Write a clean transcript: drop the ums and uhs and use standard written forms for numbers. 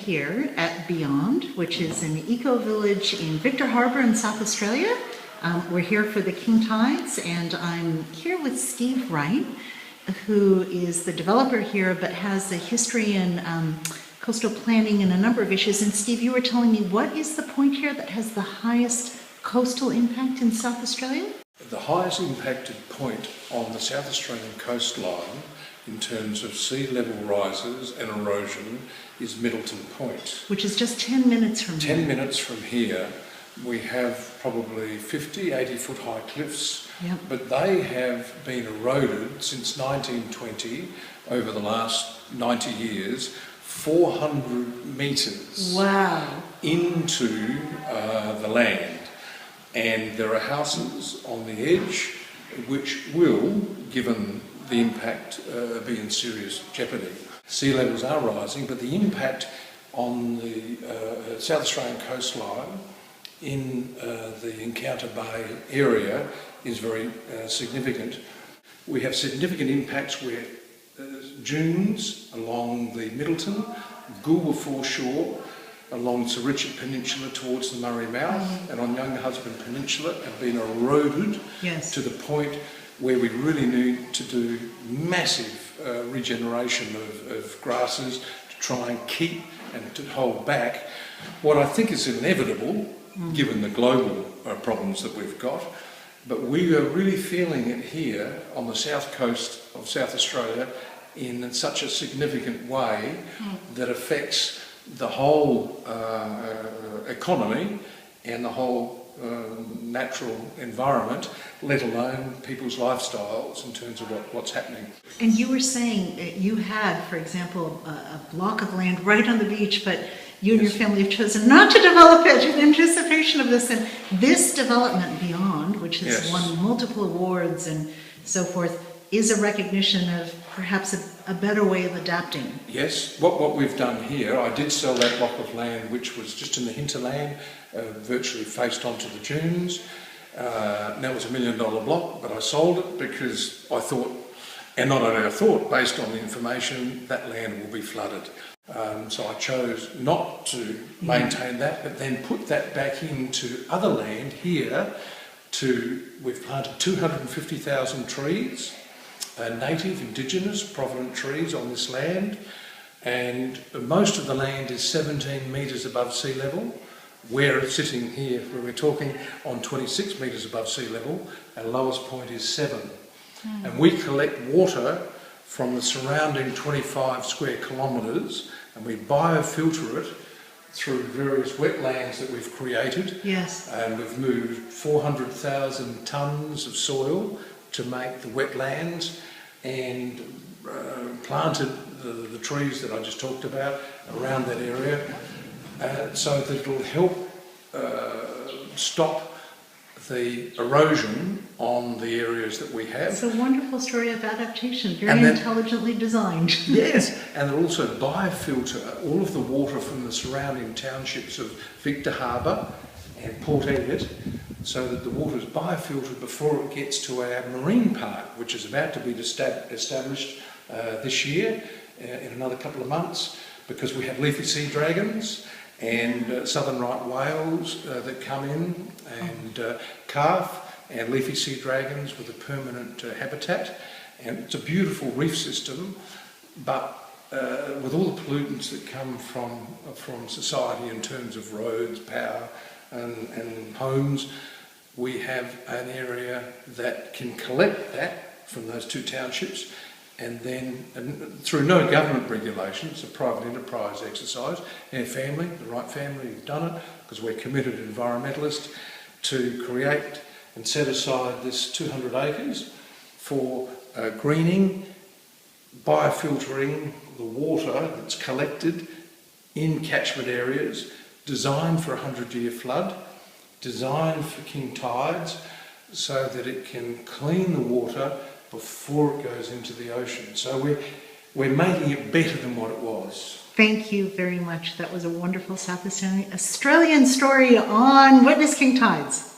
here at Beyond, which is an eco-village in Victor Harbor in South Australia. We're here for the king tides, and I'm here with Steve Wright, who is the developer here but has a history in coastal planning and a number of issues. And Steve, you were telling me, what is the point here that has the highest coastal impact in South Australia? The highest impacted point on the South Australian coastline in terms of sea level rises and erosion is Middleton Point. Which is just 10 minutes from here. 10 minutes from here, we have probably 50, 80 foot high cliffs, Yep. but they have been eroded since 1920, over the last 90 years, 400 metres into the land. And there are houses on the edge which will, given the impact, be in serious jeopardy. Sea levels are rising, but the impact on the South Australian coastline in the Encounter Bay area is very significant. We have significant impacts where dunes along the Middleton, Goolwa foreshore, along Sir Richard Peninsula towards the Murray Mouth, and on Young Husband Peninsula have been eroded to the point where we really need to do massive regeneration of grasses to try and keep and to hold back what I think is inevitable given the global problems that we've got. But we are really feeling it here on the south coast of South Australia in such a significant way that affects the whole economy and the whole natural environment, let alone people's lifestyles in terms of what's happening. And you were saying you had, for example, a block of land right on the beach, but you and your family have chosen not to develop it in anticipation of this. And this development Beyond, which has won multiple awards and so forth, is a recognition of perhaps a better way of adapting. Yes, what we've done here, I did sell that block of land which was just in the hinterland, virtually faced onto the dunes. That was $1 million block, but I sold it because I thought, and not only I thought, based on the information, that land will be flooded. So I chose not to maintain that, but then put that back into other land here. We've planted 250,000 trees, native, indigenous, provident trees on this land, and most of the land is 17 metres above sea level. We're sitting here, where we're talking, on 26 metres above sea level, and lowest point is 7. And we collect water from the surrounding 25 square kilometres, and we biofilter it through various wetlands that we've created. Yes. And we've moved 400,000 tonnes of soil to make the wetlands, and planted the trees that I just talked about around that area, so that it'll help stop the erosion on the areas that we have. It's a wonderful story of adaptation, very intelligently designed. Yes, and they'll also biofilter all of the water from the surrounding townships of Victor Harbor and Port Elliot, so that the water is biofiltered before it gets to our marine park, which is about to be established this year, in another couple of months, because we have leafy sea dragons and southern right whales that come in, and calf and leafy sea dragons with a permanent habitat. And it's a beautiful reef system, but with all the pollutants that come from society in terms of roads, power and homes, we have an area that can collect that from those two townships, and then through no government regulation, it's a private enterprise exercise. Our family, the Wright family, have done it because we're committed environmentalists, to create and set aside this 200 acres for greening, biofiltering the water that's collected in catchment areas, designed for a 100-year flood, designed for king tides, so that it can clean the water before it goes into the ocean. So we're making it better than what it was. Thank you very much. That was a wonderful South Australian story on Witness King Tides.